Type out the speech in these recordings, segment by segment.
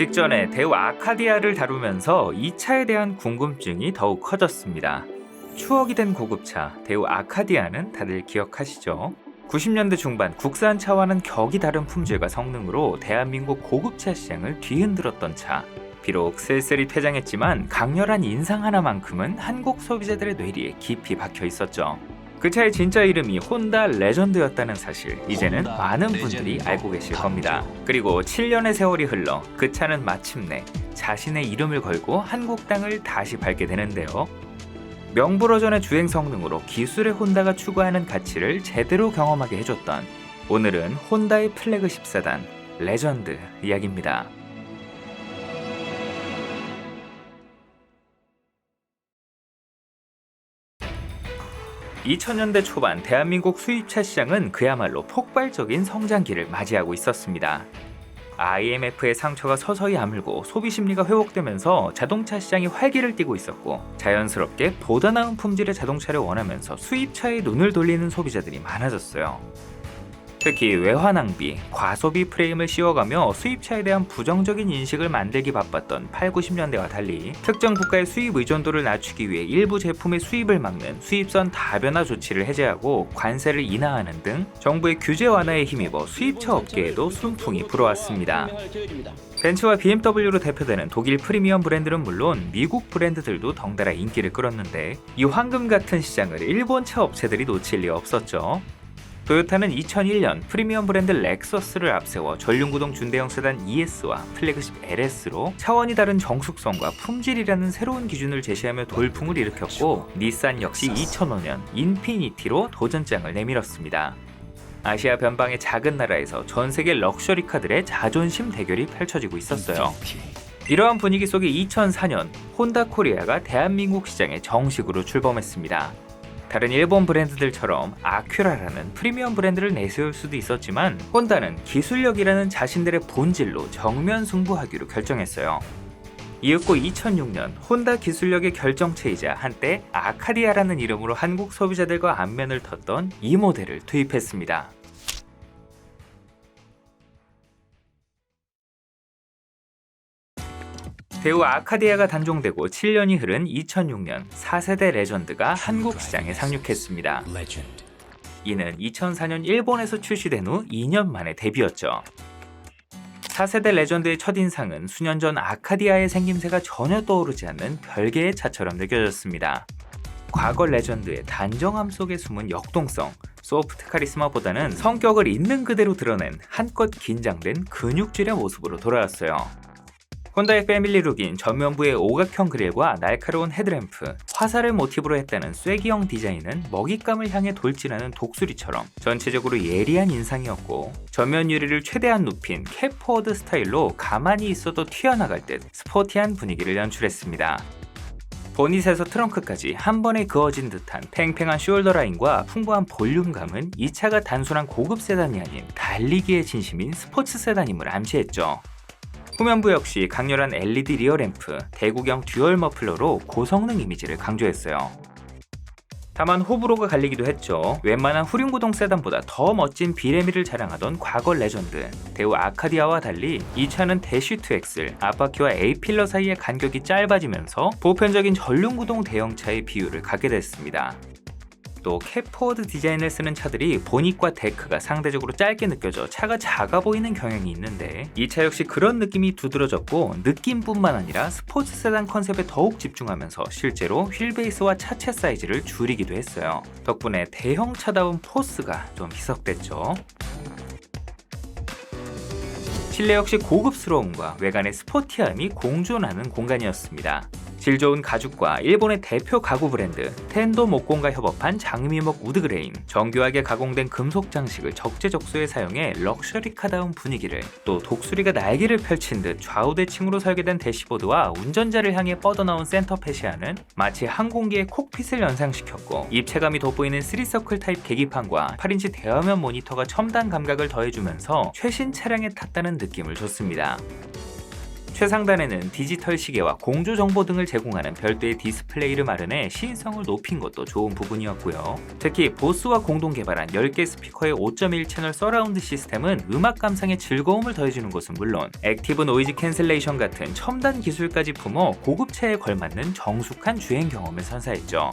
직전에 대우 아카디아를 다루면서 이 차에 대한 궁금증이 더욱 커졌습니다. 추억이 된 고급차 대우 아카디아는 다들 기억하시죠? 90년대 중반 국산차와는 격이 다른 품질과 성능으로 대한민국 고급차 시장을 뒤흔들었던 차. 비록 쓸쓸히 퇴장했지만 강렬한 인상 하나만큼은 한국 소비자들의 뇌리에 깊이 박혀 있었죠. 그 차의 진짜 이름이 혼다 레전드였다는 사실, 이제는 많은 분들이 알고 계실 겁니다. 그리고 7년의 세월이 흘러 그 차는 마침내 자신의 이름을 걸고 한국 땅을 다시 밟게 되는데요. 명불허전의 주행 성능으로 기술의 혼다가 추구하는 가치를 제대로 경험하게 해줬던, 오늘은 혼다의 플래그십 세단 레전드 이야기입니다. 2000년대 초반 대한민국 수입차 시장은 그야말로 폭발적인 성장기를 맞이하고 있었습니다. IMF의 상처가 서서히 아물고 소비 심리가 회복되면서 자동차 시장이 활기를 띠고 있었고, 자연스럽게 보다 나은 품질의 자동차를 원하면서 수입차에 눈을 돌리는 소비자들이 많아졌어요. 특히 외화 낭비, 과소비 프레임을 씌워가며 수입차에 대한 부정적인 인식을 만들기 바빴던 8, 90년대와 달리 특정 국가의 수입 의존도를 낮추기 위해 일부 제품의 수입을 막는 수입선 다변화 조치를 해제하고 관세를 인하하는 등 정부의 규제 완화에 힘입어 수입차 업계에도 순풍이 불어왔습니다. 벤츠와 BMW로 대표되는 독일 프리미엄 브랜드는 물론 미국 브랜드들도 덩달아 인기를 끌었는데, 이 황금 같은 시장을 일본차 업체들이 놓칠 리 없었죠. 토요타는 2001년 프리미엄 브랜드 렉서스를 앞세워 전륜구동 준대형 세단 ES와 플래그십 LS로 차원이 다른 정숙성과 품질이라는 새로운 기준을 제시하며 돌풍을 일으켰고, 닛산 역시 2005년 인피니티로 도전장을 내밀었습니다. 아시아 변방의 작은 나라에서 전 세계 럭셔리카들의 자존심 대결이 펼쳐지고 있었어요. 이러한 분위기 속에 2004년 혼다 코리아가 대한민국 시장에 정식으로 출범했습니다. 다른 일본 브랜드들처럼 아큐라라는 프리미엄 브랜드를 내세울 수도 있었지만, 혼다는 기술력이라는 자신들의 본질로 정면 승부하기로 결정했어요. 이윽고 2006년 혼다 기술력의 결정체이자 한때 아카디아라는 이름으로 한국 소비자들과 안면을 텄던 이 모델을 투입했습니다. 대우 아카디아가 단종되고 7년이 흐른 2006년 4세대 레전드가 한국 시장에 상륙했습니다. 이는 2004년 일본에서 출시된 후 2년 만에 데뷔였죠. 4세대 레전드의 첫인상은 수년 전 아카디아의 생김새가 전혀 떠오르지 않는 별개의 차처럼 느껴졌습니다. 과거 레전드의 단정함 속에 숨은 역동성, 소프트 카리스마보다는 성격을 있는 그대로 드러낸 한껏 긴장된 근육질의 모습으로 돌아왔어요. 혼다의 패밀리룩인 전면부의 오각형 그릴과 날카로운 헤드램프, 화살을 모티브로 했다는 쐐기형 디자인은 먹잇감을 향해 돌진하는 독수리처럼 전체적으로 예리한 인상이었고, 전면 유리를 최대한 눕힌 캡포워드 스타일로 가만히 있어도 튀어나갈 듯 스포티한 분위기를 연출했습니다. 보닛에서 트렁크까지 한 번에 그어진 듯한 팽팽한 숄더 라인과 풍부한 볼륨감은 이 차가 단순한 고급 세단이 아닌 달리기의 진심인 스포츠 세단임을 암시했죠. 후면부 역시 강렬한 LED 리어 램프, 대구경 듀얼 머플러로 고성능 이미지를 강조했어요. 다만 호불호가 갈리기도 했죠. 웬만한 후륜구동 세단보다 더 멋진 비레미를 자랑하던 과거 레전드 대우 아카디아와 달리 이 차는 대쉬2X를 앞바퀴와 A필러 사이의 간격이 짧아지면서 보편적인 전륜구동 대형차의 비율을 갖게 됐습니다. 또 캡포워드 디자인을 쓰는 차들이 보닛과 데크가 상대적으로 짧게 느껴져 차가 작아 보이는 경향이 있는데, 이 차 역시 그런 느낌이 두드러졌고, 느낌뿐만 아니라 스포츠 세단 컨셉에 더욱 집중하면서 실제로 휠베이스와 차체 사이즈를 줄이기도 했어요. 덕분에 대형차다운 포스가 좀 희석됐죠. 실내 역시 고급스러움과 외관의 스포티함이 공존하는 공간이었습니다. 질 좋은 가죽과 일본의 대표 가구 브랜드 텐도 목공과 협업한 장미목 우드그레인, 정교하게 가공된 금속 장식을 적재적소에 사용해 럭셔리카다운 분위기를, 또 독수리가 날개를 펼친 듯 좌우대칭으로 설계된 대시보드와 운전자를 향해 뻗어나온 센터 패시아는 마치 항공기의 콕핏을 연상시켰고, 입체감이 돋보이는 3서클 타입 계기판과 8인치 대화면 모니터가 첨단 감각을 더해주면서 최신 차량에 탔다는 느낌을 줬습니다. 최상단에는 디지털 시계와 공조 정보 등을 제공하는 별도의 디스플레이를 마련해 시인성을 높인 것도 좋은 부분이었고요. 특히 보스와 공동 개발한 10개 스피커의 5.1 채널 서라운드 시스템은 음악 감상에 즐거움을 더해주는 것은 물론 액티브 노이즈 캔슬레이션 같은 첨단 기술까지 품어 고급차에 걸맞는 정숙한 주행 경험을 선사했죠.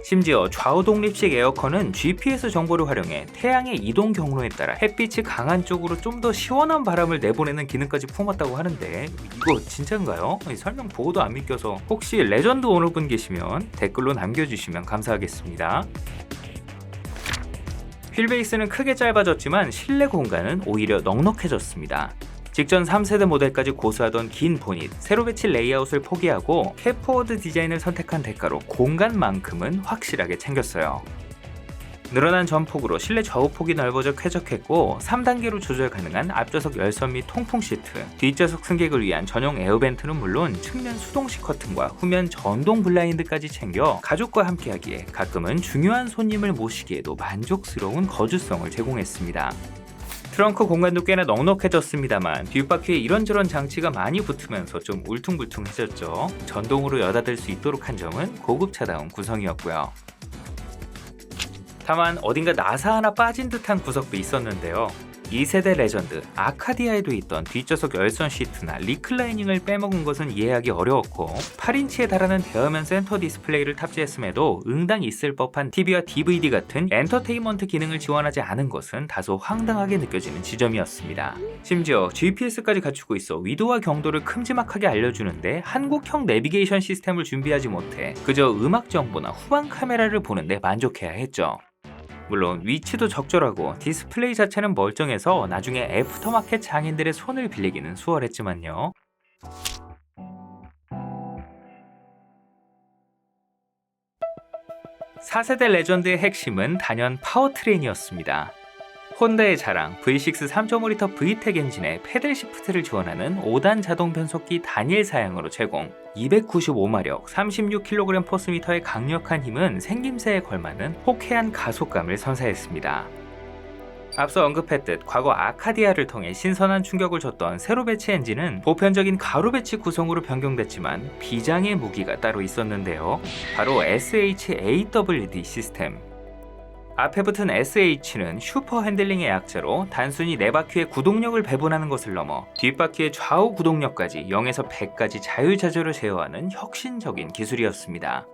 심지어 좌우 독립식 에어컨은 GPS 정보를 활용해 태양의 이동 경로에 따라 햇빛이 강한 쪽으로 좀 더 시원한 바람을 내보내는 기능까지 품었다고 하는데 이거 진짜인가요? 설명 보고도 안 믿겨서 혹시 레전드 오너분 계시면 댓글로 남겨주시면 감사하겠습니다. 휠베이스는 크게 짧아졌지만 실내 공간은 오히려 넉넉해졌습니다. 직전 3세대 모델까지 고수하던 긴 보닛, 새로 배칠 레이아웃을 포기하고 캡포워드 디자인을 선택한 대가로 공간만큼은 확실하게 챙겼어요. 늘어난 전폭으로 실내 좌우폭이 넓어져 쾌적했고 3단계로 조절 가능한 앞좌석 열선 및 통풍 시트, 뒷좌석 승객을 위한 전용 에어벤트는 물론 측면 수동식 커튼과 후면 전동 블라인드까지 챙겨 가족과 함께하기에 가끔은 중요한 손님을 모시기에도 만족스러운 거주성을 제공했습니다. 트렁크 공간도 꽤나 넉넉해졌습니다만 뒷바퀴에 이런저런 장치가 많이 붙으면서 좀 울퉁불퉁해졌죠. 전동으로 여닫을 수 있도록 한 점은 고급차다운 구성이었고요. 다만 어딘가 나사 하나 빠진 듯한 구석도 있었는데요. 2세대 레전드 아카디아에도 있던 뒷좌석 열선 시트나 리클라이닝을 빼먹은 것은 이해하기 어려웠고 8인치에 달하는 대화면 센터 디스플레이를 탑재했음에도 응당 있을 법한 TV와 DVD 같은 엔터테인먼트 기능을 지원하지 않은 것은 다소 황당하게 느껴지는 지점이었습니다. 심지어 GPS까지 갖추고 있어 위도와 경도를 큼지막하게 알려주는데 한국형 내비게이션 시스템을 준비하지 못해 그저 음악 정보나 후방 카메라를 보는데 만족해야 했죠. 물론 위치도 적절하고 디스플레이 자체는 멀쩡해서 나중에 애프터마켓 장인들의 손을 빌리기는 수월했지만요. (4세대) 레전드의 핵심은 단연 파워트레인이었습니다. 혼다의 자랑 V6 3.5L VTEC 엔진에 패들 시프트를 지원하는 5단 자동 변속기 단일 사양으로 제공, 295마력, 36kg 포스미터의 강력한 힘은 생김새에 걸맞는 호쾌한 가속감을 선사했습니다. 앞서 언급했듯 과거 아카디아를 통해 신선한 충격을 줬던 세로 배치 엔진은 보편적인 가로 배치 구성으로 변경됐지만 비장의 무기가 따로 있었는데요. 바로 SHAWD 시스템. 앞에 붙은 SH는 슈퍼 핸들링의 약자로 단순히 네 바퀴의 구동력을 배분하는 것을 넘어 뒷바퀴의 좌우 구동력까지 0에서 100까지 자유자재로 제어하는 혁신적인 기술이었습니다.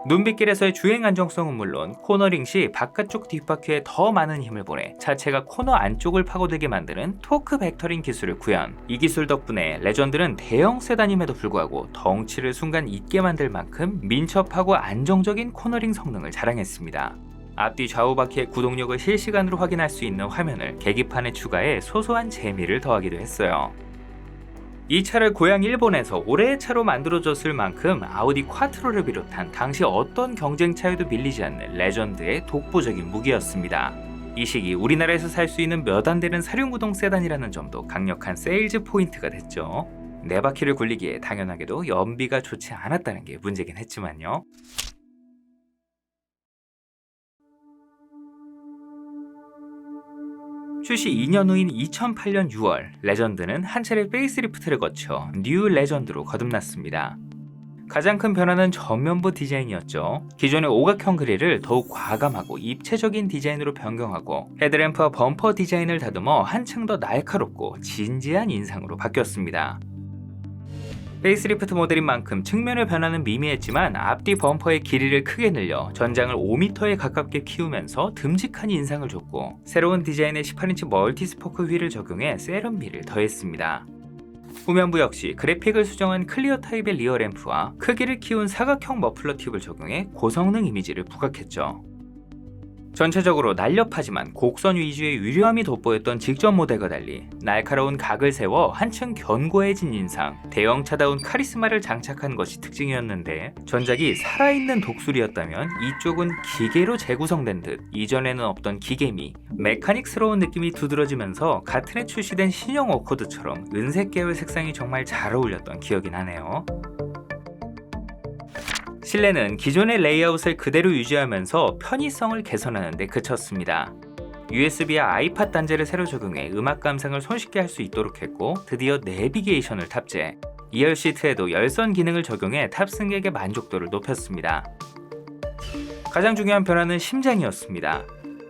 눈빗길에서의 주행 안정성은 물론 코너링 시 바깥쪽 뒷바퀴에 더 많은 힘을 보내 차체가 코너 안쪽을 파고들게 만드는 토크 벡터링 기술을 구현. 이 기술 덕분에 레전드는 대형 세단임에도 불구하고 덩치를 순간 잊게 만들 만큼 민첩하고 안정적인 코너링 성능을 자랑했습니다. 앞뒤 좌우 바퀴의 구동력을 실시간으로 확인할 수 있는 화면을 계기판에 추가해 소소한 재미를 더하기도 했어요. 이 차를 고향 일본에서 올해의 차로 만들어졌을 만큼 아우디 콰트로를 비롯한 당시 어떤 경쟁차에도 밀리지 않는 레전드의 독보적인 무기였습니다. 이 시기 우리나라에서 살 수 있는 몇 안 되는 사륜구동 세단이라는 점도 강력한 세일즈 포인트가 됐죠. 네 바퀴를 굴리기에 당연하게도 연비가 좋지 않았다는 게 문제긴 했지만요. 출시 2년 후인 2008년 6월, 레전드는 한 차례 페이스리프트를 거쳐 뉴 레전드로 거듭났습니다. 가장 큰 변화는 전면부 디자인이었죠. 기존의 오각형 그릴을 더욱 과감하고 입체적인 디자인으로 변경하고 헤드램프와 범퍼 디자인을 다듬어 한층 더 날카롭고 진지한 인상으로 바뀌었습니다. 페이스리프트 모델인 만큼 측면의 변화는 미미했지만 앞뒤 범퍼의 길이를 크게 늘려 전장을 5m에 가깝게 키우면서 듬직한 인상을 줬고 새로운 디자인의 18인치 멀티스포크 휠을 적용해 세련미를 더했습니다. 후면부 역시 그래픽을 수정한 클리어 타입의 리어램프와 크기를 키운 사각형 머플러 팁을 적용해 고성능 이미지를 부각했죠. 전체적으로 날렵하지만 곡선 위주의 유려함이 돋보였던 직전 모델과 달리 날카로운 각을 세워 한층 견고해진 인상, 대형차다운 카리스마를 장착한 것이 특징이었는데 전작이 살아있는 독수리였다면 이쪽은 기계로 재구성된 듯 이전에는 없던 기계미, 메카닉스러운 느낌이 두드러지면서 같은 해 출시된 신형 어코드처럼 은색 계열 색상이 정말 잘 어울렸던 기억이 나네요. 실내는 기존의 레이아웃을 그대로 유지하면서 편의성을 개선하는 데 그쳤습니다. USB와 아이팟 단자를 새로 적용해 음악 감상을 손쉽게 할 수 있도록 했고, 드디어 내비게이션을 탑재. 2열 시트에도 열선 기능을 적용해 탑승객의 만족도를 높였습니다. 가장 중요한 변화는 심장이었습니다.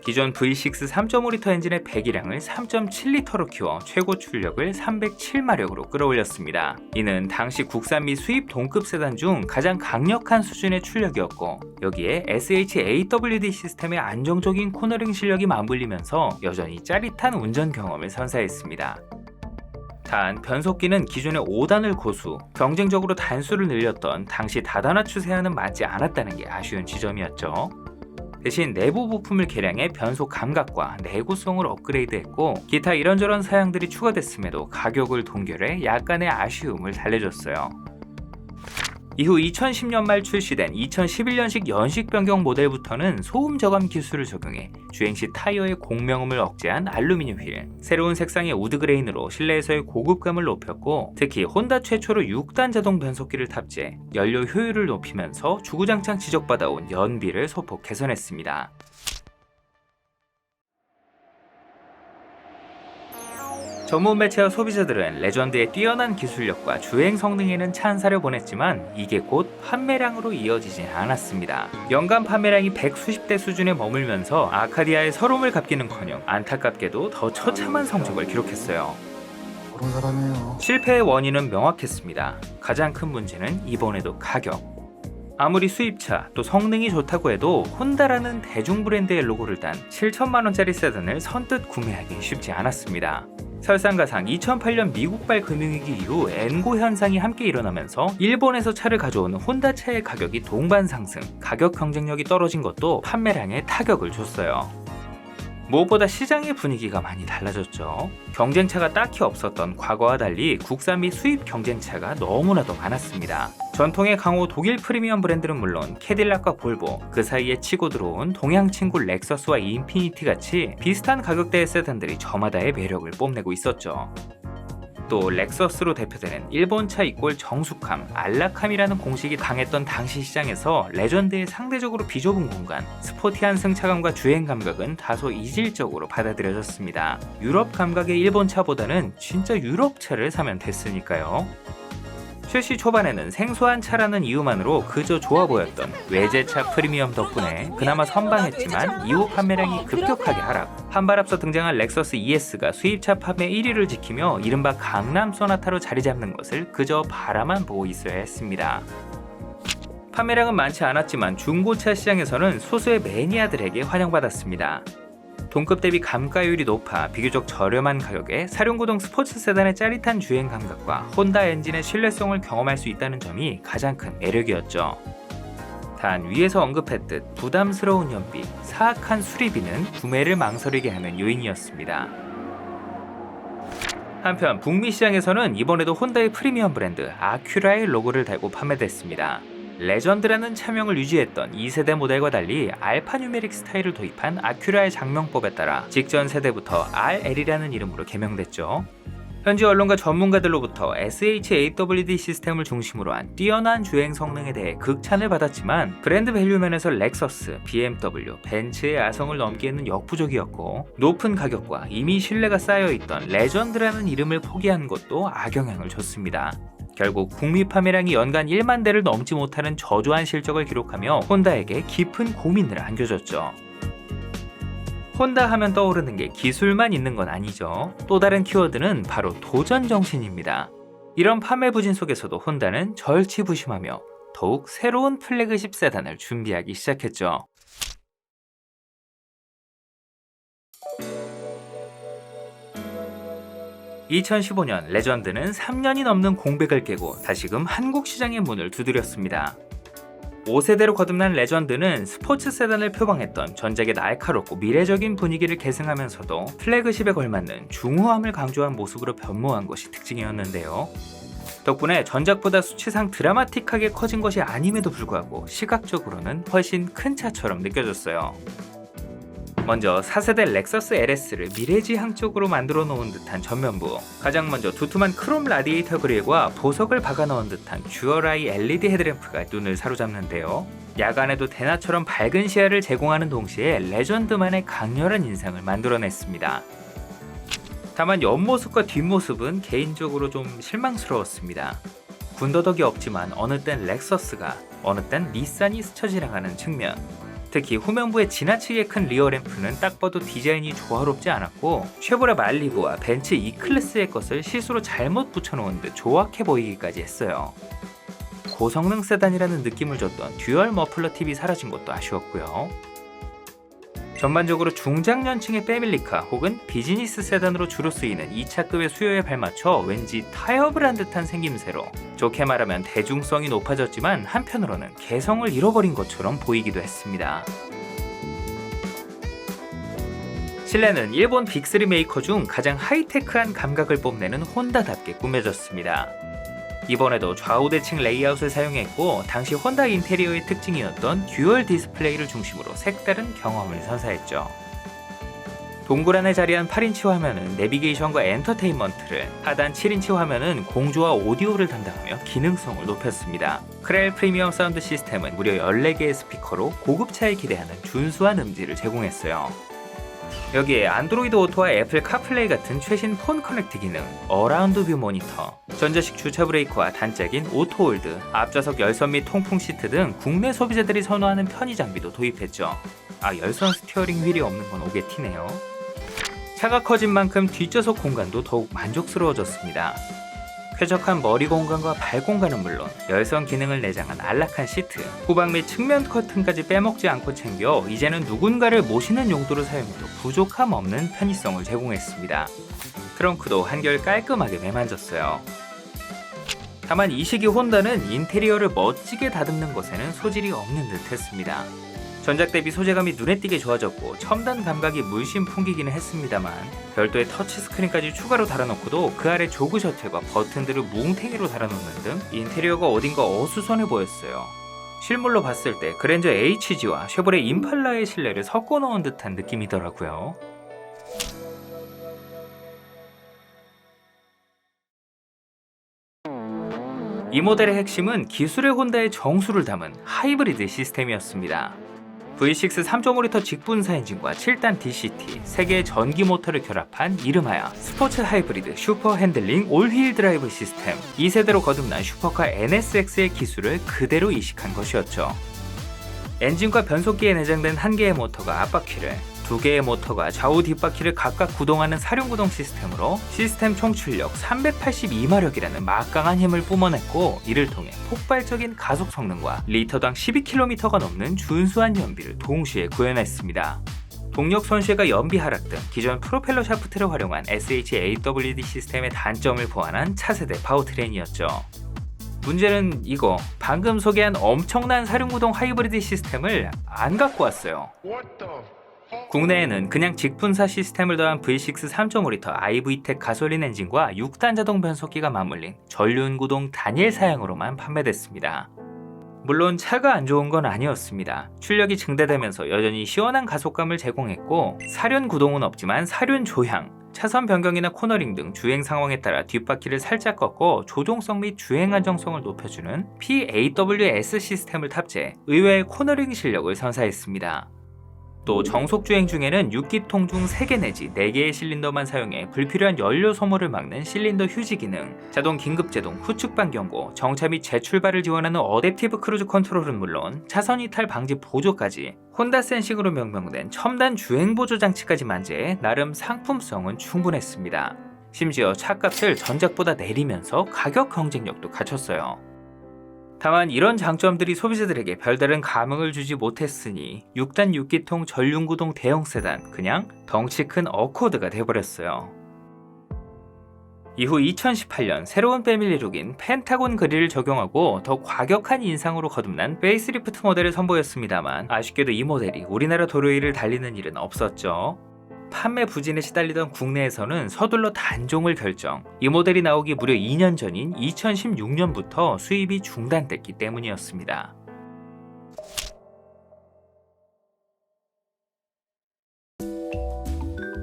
기존 V6 3.5L 엔진의 배기량을 3.7L로 키워 최고 출력을 307마력으로 끌어올렸습니다. 이는 당시 국산 및 수입 동급 세단 중 가장 강력한 수준의 출력이었고, 여기에 SHAWD 시스템의 안정적인 코너링 실력이 맞물리면서 여전히 짜릿한 운전 경험을 선사했습니다. 단, 변속기는 기존의 5단을 고수, 경쟁적으로 단수를 늘렸던 당시 다단화 추세와는 맞지 않았다는 게 아쉬운 지점이었죠. 대신 내부 부품을 개량해 변속 감각과 내구성을 업그레이드했고, 기타 이런저런 사양들이 추가됐음에도 가격을 동결해 약간의 아쉬움을 달래줬어요. 이후 2010년 말 출시된 2011년식 연식 변경 모델부터는 소음 저감 기술을 적용해 주행시 타이어의 공명음을 억제한 알루미늄 휠, 새로운 색상의 우드 그레인으로 실내에서의 고급감을 높였고, 특히 혼다 최초로 6단 자동 변속기를 탑재해 연료 효율을 높이면서 주구장창 지적받아온 연비를 소폭 개선했습니다. 전문 매체와 소비자들은 레전드의 뛰어난 기술력과 주행 성능에는 찬사를 보냈지만, 이게 곧 판매량으로 이어지진 않았습니다. 연간 판매량이 100수십 대 수준에 머물면서 아카디아의 서름을 갚기는커녕 안타깝게도 더 처참한 성적을 기록했어요. 그런 사람이에요. 실패의 원인은 명확했습니다. 가장 큰 문제는 이번에도 가격. 아무리 수입차 또 성능이 좋다고 해도 혼다라는 대중 브랜드의 로고를 단 7천만원짜리 세단을 선뜻 구매하기 쉽지 않았습니다. 설상가상 2008년 미국발 금융위기 이후 엔고 현상이 함께 일어나면서 일본에서 차를 가져오는 혼다차의 가격이 동반 상승, 가격 경쟁력이 떨어진 것도 판매량에 타격을 줬어요. 무엇보다 시장의 분위기가 많이 달라졌죠. 경쟁차가 딱히 없었던 과거와 달리 국산 및 수입 경쟁차가 너무나도 많았습니다. 전통의 강호 독일 프리미엄 브랜드는 물론 캐딜락과 볼보, 그 사이에 치고 들어온 동양 친구 렉서스와 인피니티 같이 비슷한 가격대의 세단들이 저마다의 매력을 뽐내고 있었죠. 또 렉서스로 대표되는 일본차 이꼴 정숙함, 안락함이라는 공식이 강했던 당시 시장에서 레전드의 상대적으로 비좁은 공간, 스포티한 승차감과 주행 감각은 다소 이질적으로 받아들여졌습니다. 유럽 감각의 일본차보다는 진짜 유럽차를 사면 됐으니까요. 출시 초반에는 생소한 차라는 이유만으로 그저 좋아 보였던 외제차 프리미엄 덕분에 그나마 선방했지만 이후 판매량이 급격하게 하락. 한 발 앞서 등장한 렉서스 ES가 수입차 판매 1위를 지키며 이른바 강남 소나타로 자리 잡는 것을 그저 바라만 보고 있어야 했습니다. 판매량은 많지 않았지만 중고차 시장에서는 소수의 매니아들에게 환영받았습니다. 동급 대비 감가율이 높아 비교적 저렴한 가격에 사륜구동 스포츠 세단의 짜릿한 주행 감각과 혼다 엔진의 신뢰성을 경험할 수 있다는 점이 가장 큰 매력이었죠. 단 위에서 언급했듯 부담스러운 연비, 사악한 수리비는 구매를 망설이게 하는 요인이었습니다. 한편 북미 시장에서는 이번에도 혼다의 프리미엄 브랜드 아큐라의 로고를 달고 판매됐습니다. 레전드라는 차명을 유지했던 2세대 모델과 달리 알파뉴메릭 스타일을 도입한 아큐라의 장명법에 따라 직전 세대부터 RL이라는 이름으로 개명됐죠. 현지 언론과 전문가들로부터 SHAWD 시스템을 중심으로 한 뛰어난 주행 성능에 대해 극찬을 받았지만, 브랜드 밸류면에서 렉서스, BMW, 벤츠의 아성을 넘기에는 역부족이었고, 높은 가격과 이미 신뢰가 쌓여있던 레전드라는 이름을 포기한 것도 악영향을 줬습니다. 결국 북미 판매량이 연간 1만 대를 넘지 못하는 저조한 실적을 기록하며 혼다에게 깊은 고민을 안겨줬죠. 혼다 하면 떠오르는 게 기술만 있는 건 아니죠. 또 다른 키워드는 바로 도전 정신입니다. 이런 판매 부진 속에서도 혼다는 절치부심하며 더욱 새로운 플래그십 세단을 준비하기 시작했죠. (2015년) 레전드는 3년이 넘는 공백을 깨고 다시금 한국 시장의 문을 두드렸습니다. 5세대로 거듭난 레전드는 스포츠 세단을 표방했던 전작의 날카롭고 미래적인 분위기를 계승하면서도 플래그십에 걸맞는 중후함을 강조한 모습으로 변모한 것이 특징이었는데요. 덕분에 전작보다 수치상 드라마틱하게 커진 것이 아님에도 불구하고 시각적으로는 훨씬 큰 차처럼 느껴졌어요. 먼저 4세대 렉서스 LS를 미래지향적으로 만들어 놓은 듯한 전면부, 가장 먼저 두툼한 크롬 라디에이터 그릴과 보석을 박아 넣은 듯한 듀얼아이 LED 헤드램프가 눈을 사로잡는데요. 야간에도 대낮처럼 밝은 시야를 제공하는 동시에 레전드만의 강렬한 인상을 만들어냈습니다. 다만 옆모습과 뒷모습은 개인적으로 좀 실망스러웠습니다. 군더더기 없지만 어느 땐 렉서스가, 어느 땐 닛산이 스쳐 지나가는 측면, 특히 후면부의 지나치게 큰 리어 램프는 딱 봐도 디자인이 조화롭지 않았고 쉐보레 말리부와 벤츠 E클래스의 것을 실수로 잘못 붙여놓은 듯 조악해 보이기까지 했어요. 고성능 세단이라는 느낌을 줬던 듀얼 머플러 팁이 사라진 것도 아쉬웠고요. 전반적으로 중장년층의 패밀리카 혹은 비즈니스 세단으로 주로 쓰이는 2차급의 수요에 발맞춰 왠지 타협을 한 듯한 생김새로, 좋게 말하면 대중성이 높아졌지만 한편으로는 개성을 잃어버린 것처럼 보이기도 했습니다. 실내는 일본 빅3 메이커 중 가장 하이테크한 감각을 뽐내는 혼다답게 꾸며졌습니다. 이번에도 좌우 대칭 레이아웃을 사용했고 당시 혼다 인테리어의 특징이었던 듀얼 디스플레이를 중심으로 색다른 경험을 선사했죠. 동굴 안에 자리한 8인치 화면은 내비게이션과 엔터테인먼트를, 하단 7인치 화면은 공조와 오디오를 담당하며 기능성을 높였습니다. 크렐 프리미엄 사운드 시스템은 무려 14개의 스피커로 고급차에 기대하는 준수한 음질을 제공했어요. 여기에 안드로이드 오토와 애플 카플레이 같은 최신 폰 커넥트 기능, 어라운드 뷰 모니터, 전자식 주차 브레이크와 단짝인 오토홀드, 앞좌석 열선 및 통풍 시트 등 국내 소비자들이 선호하는 편의 장비도 도입했죠. 열선 스티어링 휠이 없는 건 오게 티네요. 차가 커진 만큼 뒷좌석 공간도 더욱 만족스러워졌습니다. 쾌적한 머리 공간과 발 공간은 물론 열선 기능을 내장한 안락한 시트, 후방 및 측면 커튼까지 빼먹지 않고 챙겨 이제는 누군가를 모시는 용도로 사용해도 부족함 없는 편의성을 제공했습니다. 트렁크도 한결 깔끔하게 매만졌어요. 다만 이 시기 혼다는 인테리어를 멋지게 다듬는 것에는 소질이 없는 듯 했습니다. 전작 대비 소재감이 눈에 띄게 좋아졌고 첨단 감각이 물씬 풍기기는 했습니다만 별도의 터치스크린까지 추가로 달아놓고도 그 아래 조그 셔틀과 버튼들을 뭉탱이로 달아놓는 등 인테리어가 어딘가 어수선해 보였어요. 실물로 봤을 때 그랜저 HG와 쉐보레 임팔라의 실내를 섞어 넣은 듯한 느낌이더라고요. 이 모델의 핵심은 기술의 혼다의 정수를 담은 하이브리드 시스템이었습니다. V6 3.5L 직분사 엔진과 7단 DCT, 3개의 전기 모터를 결합한 이름하여 스포츠 하이브리드 슈퍼 핸들링 올휠 드라이브 시스템, 2세대로 거듭난 슈퍼카 NSX의 기술을 그대로 이식한 것이었죠. 엔진과 변속기에 내장된 1개의 모터가 앞바퀴를, 2개의 모터가 좌우 뒷바퀴를 각각 구동하는 사륜구동 시스템으로 시스템 총 출력 382마력이라는 막강한 힘을 뿜어냈고 이를 통해 폭발적인 가속 성능과 리터당 12km가 넘는 준수한 연비를 동시에 구현했습니다. 동력 손실과 연비 하락 등 기존 프로펠러 샤프트를 활용한 SHAWD 시스템의 단점을 보완한 차세대 파워트레인이었죠. 문제는 이거, 방금 소개한 엄청난 사륜구동 하이브리드 시스템을 안 갖고 왔어요. 국내에는 그냥 직분사 시스템을 더한 V6 3.5L iVTEC 가솔린 엔진과 6단 자동 변속기가 맞물린 전륜구동 단일 사양으로만 판매됐습니다. 물론 차가 안 좋은 건 아니었습니다. 출력이 증대되면서 여전히 시원한 가속감을 제공했고 사륜 구동은 없지만 사륜 조향, 차선 변경이나 코너링 등 주행 상황에 따라 뒷바퀴를 살짝 꺾어 조종성 및 주행 안정성을 높여주는 PAWS 시스템을 탑재해 의외의 코너링 실력을 선사했습니다. 또 정속 주행 중에는 6기통 중 3개 내지 4개의 실린더만 사용해 불필요한 연료 소모를 막는 실린더 휴지 기능, 자동 긴급제동 후측방 경고, 정차 및 재출발을 지원하는 어댑티브 크루즈 컨트롤은 물론 차선 이탈 방지 보조까지 혼다 센싱으로 명명된 첨단 주행 보조 장치까지 만재해 나름 상품성은 충분했습니다. 심지어 차값을 전작보다 내리면서 가격 경쟁력도 갖췄어요. 다만 이런 장점들이 소비자들에게 별다른 감흥을 주지 못했으니 6단 6기통 전륜구동 대형 세단, 그냥 덩치 큰 어코드가 돼버렸어요. 이후 2018년 새로운 패밀리룩인 펜타곤 그릴을 적용하고 더 과격한 인상으로 거듭난 페이스리프트 모델을 선보였습니다만 아쉽게도 이 모델이 우리나라 도로 위를 달리는 일은 없었죠. 판매 부진에 시달리던 국내에서는 서둘러 단종을 결정, 이 모델이 나오기 무려 2년 전인 2016년부터 수입이 중단됐기 때문이었습니다.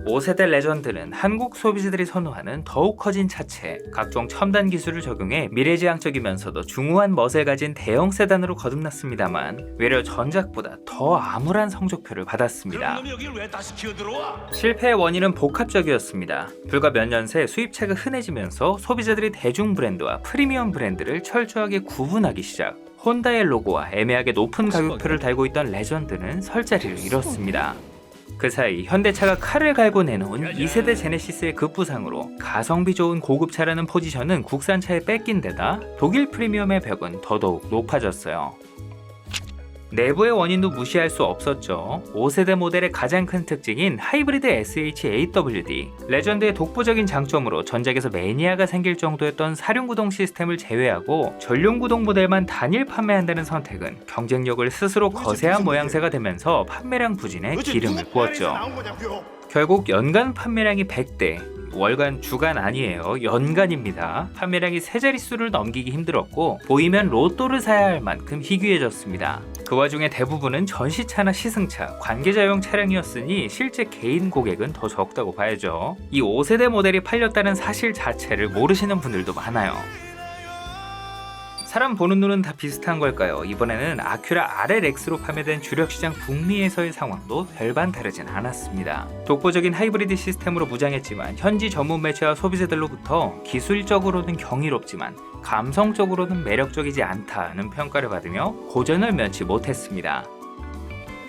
5세대 레전드는 한국 소비자들이 선호하는 더욱 커진 차체, 각종 첨단 기술을 적용해 미래지향적이면서도 중후한 멋을 가진 대형 세단으로 거듭났습니다만 외려 전작보다 더 암울한 성적표를 받았습니다. 실패의 원인은 복합적이었습니다. 불과 몇 년 새 수입차가 흔해지면서 소비자들이 대중 브랜드와 프리미엄 브랜드를 철저하게 구분하기 시작, 혼다의 로고와 애매하게 높은 가격표를 달고 있던 레전드는 설 자리를 잃었습니다. 그 사이 현대차가 칼을 갈고 내놓은 2세대 제네시스의 급부상으로 가성비 좋은 고급차라는 포지션은 국산차에 뺏긴 데다 독일 프리미엄의 벽은 더더욱 높아졌어요. 내부의 원인도 무시할 수 없었죠. 5세대 모델의 가장 큰 특징인 하이브리드 SH-AWD, 레전드의 독보적인 장점으로 전작에서 매니아가 생길 정도였던 사륜구동 시스템을 제외하고 전륜구동 모델만 단일 판매한다는 선택은 경쟁력을 스스로 거세한 모양새가 되면서 판매량 부진에 기름을 부었죠. 결국 연간 판매량이 100대, 월간 주간 아니에요, 연간입니다. 판매량이 세 자릿수를 넘기기 힘들었고 보이면 로또를 사야 할 만큼 희귀해졌습니다. 그 와중에 대부분은 전시차나 시승차, 관계자용 차량이었으니 실제 개인 고객은 더 적다고 봐야죠. 이 5세대 모델이 팔렸다는 사실 자체를 모르시는 분들도 많아요. 사람 보는 눈은 다 비슷한 걸까요? 이번에는 아큐라 RLX로 판매된 주력시장 북미에서의 상황도 별반 다르진 않았습니다. 독보적인 하이브리드 시스템으로 무장했지만 현지 전문 매체와 소비자들로부터 기술적으로는 경이롭지만 감성적으로는 매력적이지 않다는 평가를 받으며 고전을 면치 못했습니다.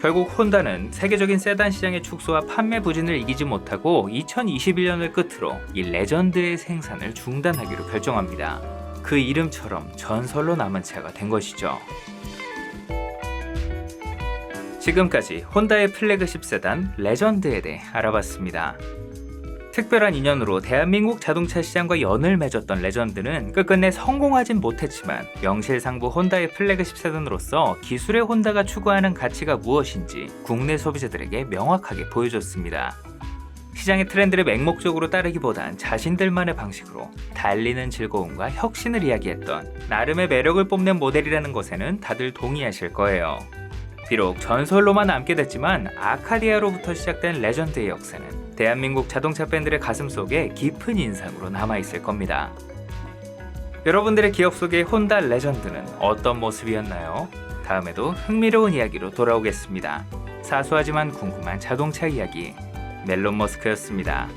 결국 혼다는 세계적인 세단 시장의 축소와 판매 부진을 이기지 못하고 2021년을 끝으로 이 레전드의 생산을 중단하기로 결정합니다. 그 이름처럼 전설로 남은 차가 된 것이죠. 지금까지 혼다의 플래그십 세단 레전드에 대해 알아봤습니다. 특별한 인연으로 대한민국 자동차 시장과 연을 맺었던 레전드는 끝끝내 성공하진 못했지만 명실상부 혼다의 플래그십 세단으로서 기술의 혼다가 추구하는 가치가 무엇인지 국내 소비자들에게 명확하게 보여줬습니다. 시장의 트렌드를 맹목적으로 따르기보단 자신들만의 방식으로 달리는 즐거움과 혁신을 이야기했던 나름의 매력을 뽐낸 모델이라는 것에는 다들 동의하실 거예요. 비록 전설로만 남게 됐지만 아카디아로부터 시작된 레전드의 역사는 대한민국 자동차 팬들의 가슴 속에 깊은 인상으로 남아있을 겁니다. 여러분들의 기억 속의 혼다 레전드는 어떤 모습이었나요? 다음에도 흥미로운 이야기로 돌아오겠습니다. 사소하지만 궁금한 자동차 이야기 멜론 머스크였습니다.